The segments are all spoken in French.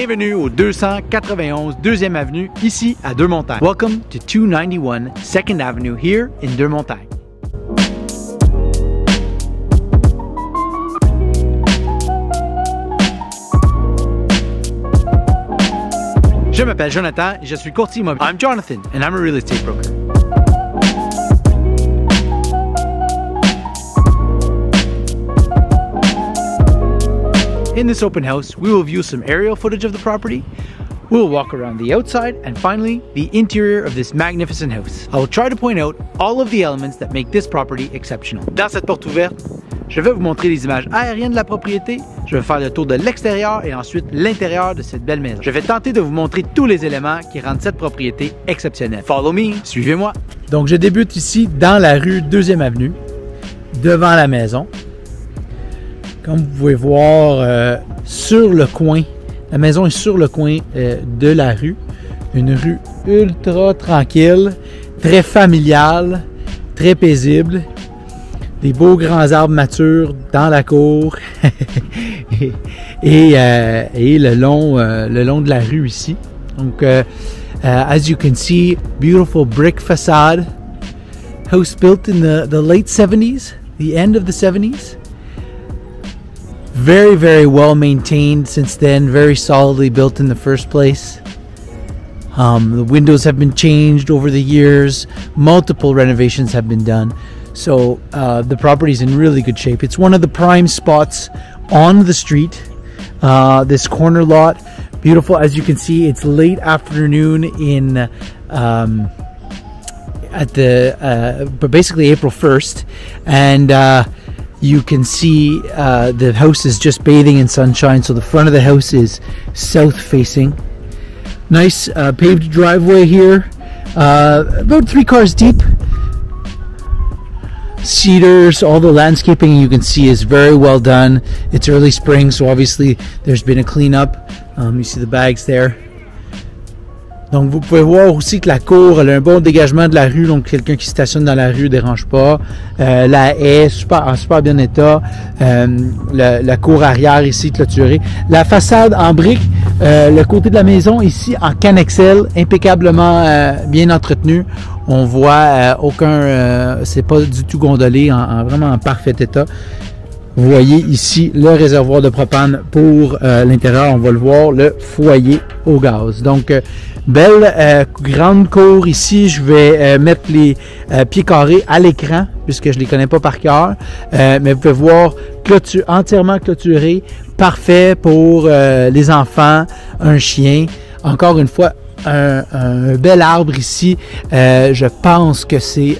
Bienvenue au 291 2e Avenue, ici à Deux-Montagnes. Welcome to 291 2nd Avenue here in Deux-Montagnes. Je m'appelle Jonathan et je suis courtier immobilier. I'm Jonathan and I'm a real estate broker. In this open house, we will view some aerial footage of the property, we will walk around the outside, and finally, the interior of this magnificent house. I will try to point out all of the elements that make this property exceptional. Dans cette porte ouverte, je vais vous montrer les images aériennes de la propriété, je vais faire le tour de l'extérieur et ensuite l'intérieur de cette belle maison. Je vais tenter de vous montrer tous les éléments qui rendent cette propriété exceptionnelle. Follow me, suivez-moi. Donc je débute ici dans la rue 2e Avenue, devant la maison. Comme vous pouvez voir, sur le coin, la maison est sur le coin de la rue. Une rue ultra tranquille, très familiale, très paisible. Des beaux grands arbres matures dans la cour et le long de la rue ici. Donc, as you can see, beautiful brick facade. House built in the late 70s, the end of the 70s. Very, very well maintained since then, very solidly built in the first place. The windows have been changed over the years, multiple renovations have been done. So the property is in really good shape. It's one of the prime spots on the street, this corner lot. Beautiful, as you can see, it's late afternoon in but basically April 1st. And you can see the house is just bathing in sunshine, so the front of the house is south facing. Nice paved driveway here, about 3 cars deep. Cedars, all the landscaping you can see is very well done. It's early spring, so obviously there's been a cleanup. You see the bags there. Donc vous pouvez voir aussi que la cour elle a un bon dégagement de la rue, donc quelqu'un qui stationne dans la rue ne dérange pas. La haie en super bien état. La cour arrière ici clôturée. La façade en briques, le côté de la maison ici en Canexel, impeccablement bien entretenu. On voit c'est pas du tout gondolé, vraiment en parfait état. Vous voyez ici le réservoir de propane pour l'intérieur, on va le voir, le foyer au gaz. Donc, belle grande cour ici. Je vais mettre les pieds carrés à l'écran puisque je les connais pas par cœur. Mais vous pouvez voir entièrement clôturé, parfait pour les enfants, un chien. Encore une fois, un bel arbre ici. Je pense que c'est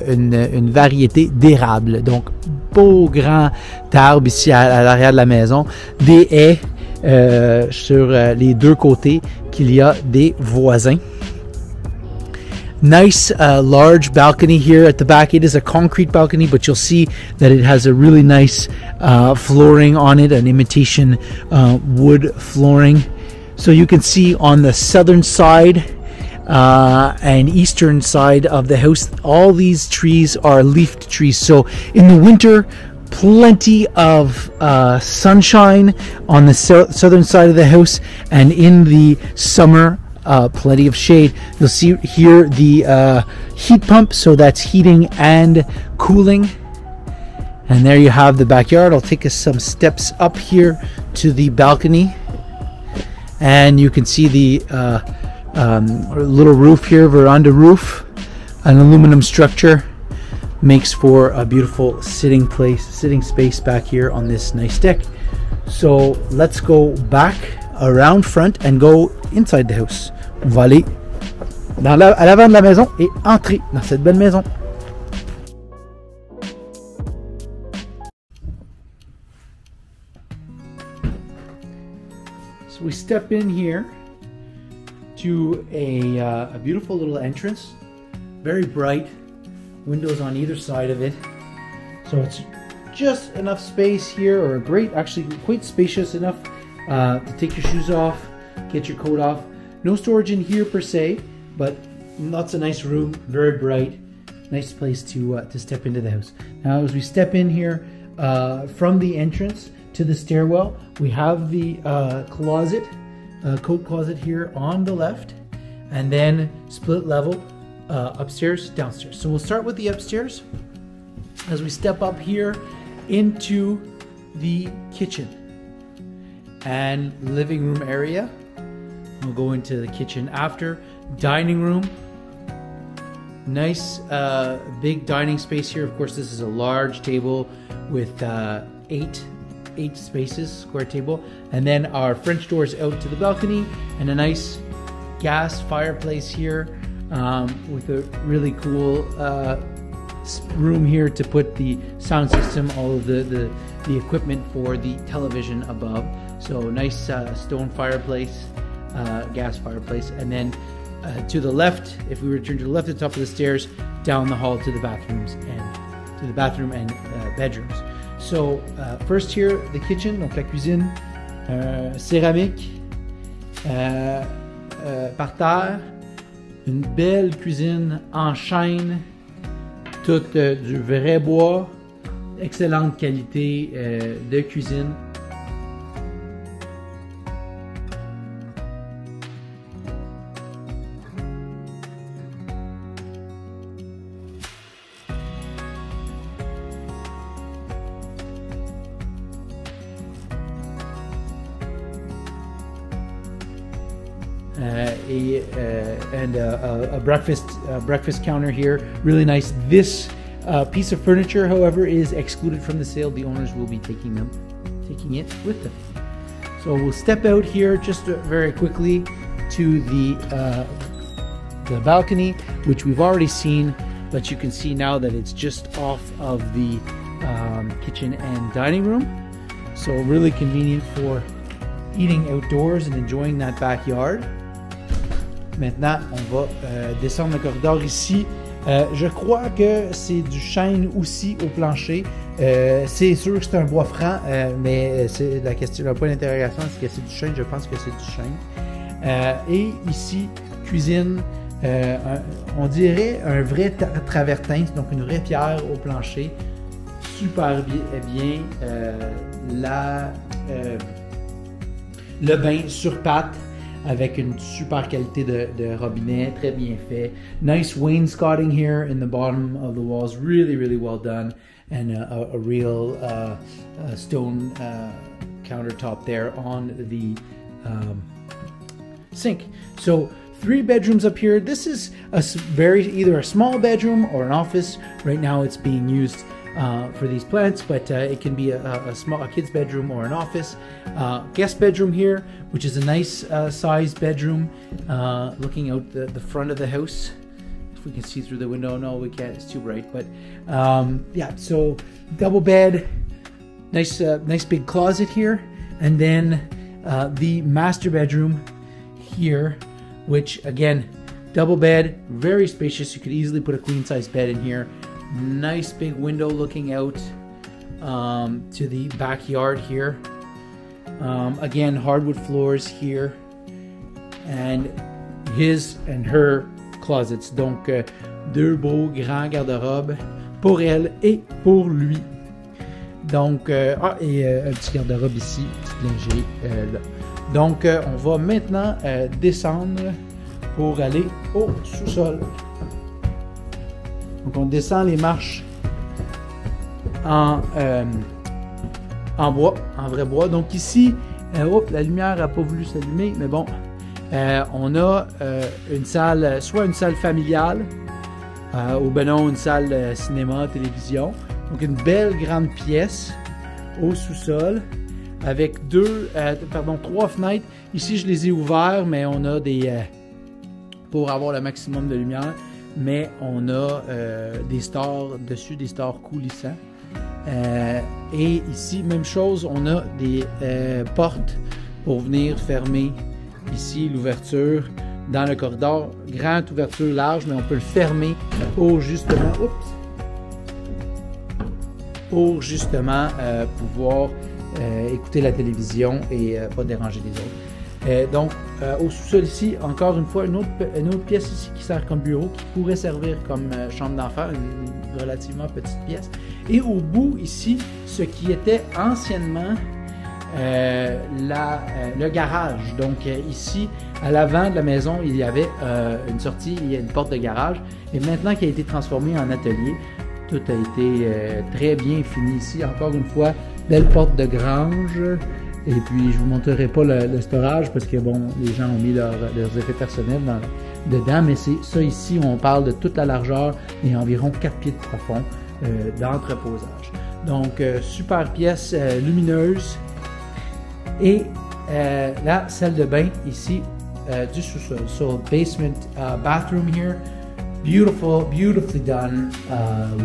une variété d'érable. Donc, beau grand arbre ici à l'arrière de la maison. Des haies sur les deux côtés qu'il y a des voisins. Nice large balcony here at the back. It is a concrete balcony, but you'll see that it has a really nice flooring on it, an imitation wood flooring. So you can see on the southern side and eastern side of the house, all these trees are leafed trees. So in the winter, plenty of sunshine on the southern side of the house, and in the summer, plenty of shade. You'll see here the heat pump, so that's heating and cooling. And there you have the backyard. I'll take us some steps up here to the balcony. And you can see the little roof here, veranda roof, an aluminum structure, makes for a beautiful sitting space back here on this nice deck. So let's go back around front and go inside the house. On va aller à l'avant de la maison et entrer dans cette belle maison. So we step in here to a beautiful little entrance, very bright, windows on either side of it. So it's just enough space here, or actually quite spacious enough to take your shoes off, get your coat off. No storage in here per se, but lots of nice room, very bright, nice place to step into the house. Now as we step in here from the entrance to the stairwell, we have the closet coat closet here on the left, and then split level upstairs, downstairs. So we'll start with the upstairs as we step up here into the kitchen and living room area. We'll go into the kitchen after. Dining room. Nice big dining space here. Of course, this is a large table with eight spaces, square table. And then our French doors out to the balcony and a nice gas fireplace here with a really cool room here to put the sound system, all of the equipment for the television above. So nice stone fireplace, gas fireplace. And then to the left, if we return to the left at the top of the stairs, down the hall to the bathrooms and bedrooms. So first here, the kitchen, donc la cuisine, céramique, par terre, une belle cuisine en chêne, toute du vrai bois, excellente qualité de cuisine. And a breakfast counter here, really nice. This piece of furniture, however, is excluded from the sale. The owners will be taking it with them. So we'll step out here just very quickly to the balcony, which we've already seen, but you can see now that it's just off of the kitchen and dining room. So really convenient for eating outdoors and enjoying that backyard. Maintenant, on va descendre le corridor ici. Je crois que c'est du chêne aussi au plancher. C'est sûr que c'est un bois franc, mais c'est la question, le point d'interrogation, est-ce que c'est du chêne? Je pense que c'est du chêne. Et ici, cuisine, on dirait un vrai travertin, donc une vraie pierre au plancher. Super bien. Le bain sur pattes, avec une super qualité de robinet, très bien fait. Nice wainscoting here in the bottom of the walls, really well done, and a real stone countertop there on the sink. So 3 bedrooms up here. This is either a small bedroom or an office. Right now it's being used for these plants, but it can be a kid's bedroom or an office. Guest bedroom here, which is a nice sized bedroom, looking out the front of the house. If we can see through the window, no, we can't. It's too bright. But yeah, so double bed, nice big closet here, and then the master bedroom here, which again, double bed, very spacious. You could easily put a queen size bed in here. Nice big window looking out to the backyard here. Again, hardwood floors here, and his and her closets. Donc, deux beaux grands garde-robes pour elle et pour lui. Donc, et un petit garde-robe ici, petit lingerie là. Donc, on va maintenant descendre pour aller au sous-sol. Donc on descend les marches en bois, en vrai bois. Donc ici, la lumière n'a pas voulu s'allumer, mais bon, on a une salle, soit une salle familiale, ou ben non, une salle cinéma, télévision. Donc une belle grande pièce au sous-sol avec 3 fenêtres. Ici, je les ai ouverts, mais on a pour avoir le maximum de lumière. Mais on a des stores dessus, des stores coulissants. Et ici, même chose, on a des portes pour venir fermer ici l'ouverture dans le corridor. Grande ouverture large, mais on peut le fermer pour justement, pouvoir écouter la télévision et pas déranger les autres. Donc, au sous-sol ici, encore une fois, une autre pièce ici qui sert comme bureau, qui pourrait servir comme chambre d'enfant, une relativement petite pièce. Et au bout ici, ce qui était anciennement le garage. Donc ici, à l'avant de la maison, il y avait une sortie, il y a une porte de garage. Et maintenant qu'il a été transformé en atelier, tout a été très bien fini ici. Encore une fois, belle porte de grange. Et puis, je vous montrerai pas le storage parce que, bon, les gens ont mis leurs effets personnels dedans. Mais c'est ça ici, on parle de toute la largeur et environ 4 pieds de profond d'entreposage. Donc, super pièce lumineuse. Et la salle de bain ici du sous-sol. So, basement bathroom here. Beautifully done.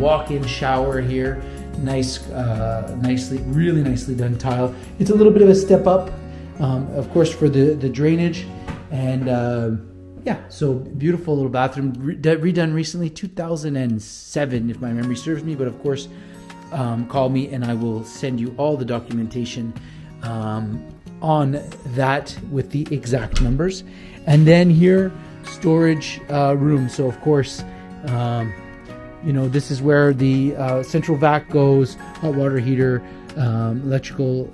Walk-in shower here. Really nicely done tile. It's a little bit of a step up, of course, for the drainage. And yeah, so beautiful little bathroom. Redone recently, 2007, if my memory serves me. But of course, call me and I will send you all the documentation on that with the exact numbers. And then here, storage room. So of course, you know, this is where the central vac goes, hot water heater, electrical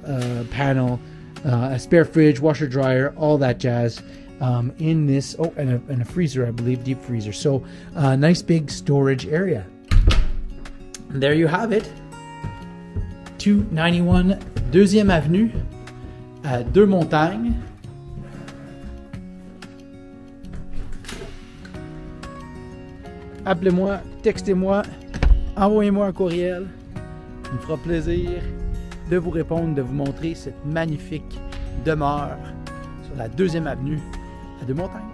panel, a spare fridge, washer dryer, all that jazz in this. Oh, and a freezer, I believe, deep freezer. So nice big storage area. And there you have it. 291 2e Avenue à Deux-Montagnes. Appelez-moi, textez-moi, envoyez-moi un courriel. Il me fera plaisir de vous répondre, de vous montrer cette magnifique demeure sur la 2e Avenue à Deux-Montagnes.